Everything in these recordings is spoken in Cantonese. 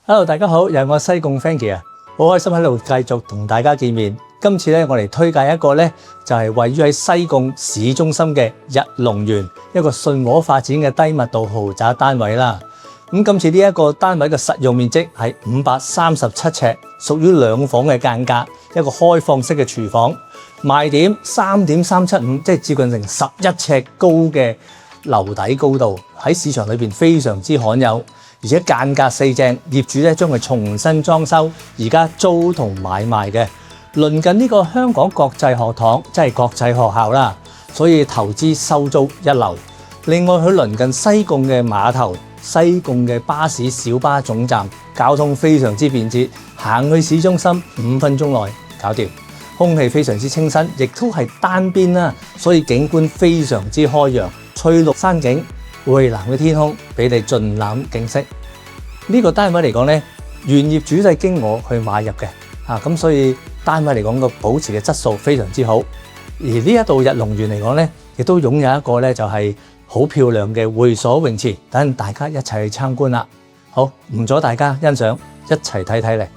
Hello， 大家好，又係我西貢 Frankie 啊，好開心喺度繼續同大家見面。今次咧，我嚟推介一個咧，就係位於喺西貢市中心嘅日龍園，一個信和發展嘅低密度豪宅單位啦。咁今次呢一個單位嘅實用面積係537尺，屬於2房嘅間隔，一個開放式嘅廚房，賣點3.375，即係接近成11尺高嘅樓底高度，喺市場裏邊非常之罕有，而且間隔四正，業主咧將佢重新裝修，而家租同買賣嘅，鄰近呢個香港國際學堂，即係國際學校啦，所以投資收租一流。另外佢鄰近西貢嘅碼頭、西貢嘅巴士小巴總站，交通非常之便捷，行去市中心5分鐘內搞掂。空氣非常之清新，亦都係單邊啦，所以景觀非常之開揚，翠綠山景，蔚藍嘅天空，俾你盡覽景色。呢個單位嚟講呢，原業主都係經我去買入嘅，咁所以單位嚟講個保持嘅質素非常之好。而呢一度日龍園嚟講呢，亦都擁有一個呢就係好漂亮嘅會所泳池，等大家一齊去參觀啦。好，唔阻大家欣賞，一齊睇睇嚟。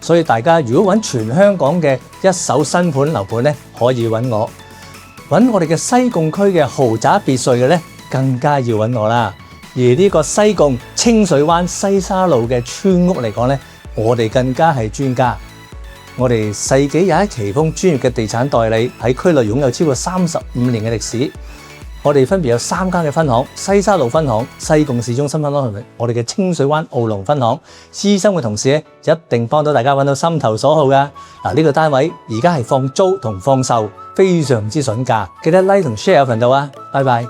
所以大家如果揾全香港嘅一手新盤樓盤咧，可以揾我；揾我哋嘅西貢區嘅豪宅別墅嘅咧，更加要揾我啦。而呢個西貢清水灣西沙路嘅村屋嚟講咧，我哋更加係專家。我哋世紀21奇峰專業嘅地產代理，喺區內擁有超過35年嘅歷史。我哋分別有3間嘅分行：西沙路分行、西貢市中心分行同埋我哋嘅清水灣澳龍分行。資深嘅同事咧，一定幫到大家揾到心頭所好噶。呢個單位而家係放租同放售，非常之筍價，記得 like 同 share 頻道啊！拜拜。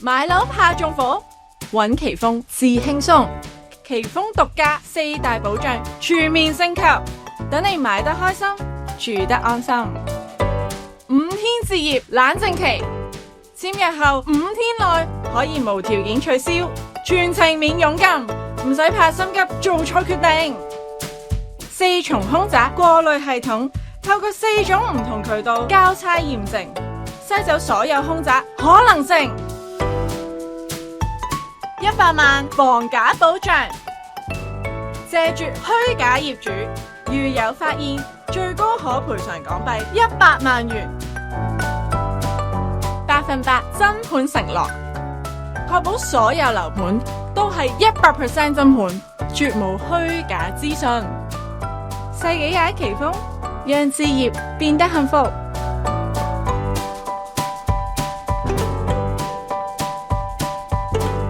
買樓怕中伏，揾奇峰至輕鬆。奇峰獨家4大保障，全面升級，等你買得開心，住得安心。5天置業冷靜期，簽約後5天內可以無條件取消，全程免佣金，唔使怕心急做錯決定。4重空宅過濾系統，透過4種唔同渠道交叉驗證，篩走所有空宅可能性。100萬房價保障，謝絕虛假業主，如有發現，最高可賠償港幣100萬元，100%真盤承諾，確保所有樓盤都係100% 真盤，絕無虛假資訊。世紀21奇峰，讓置業變得幸福。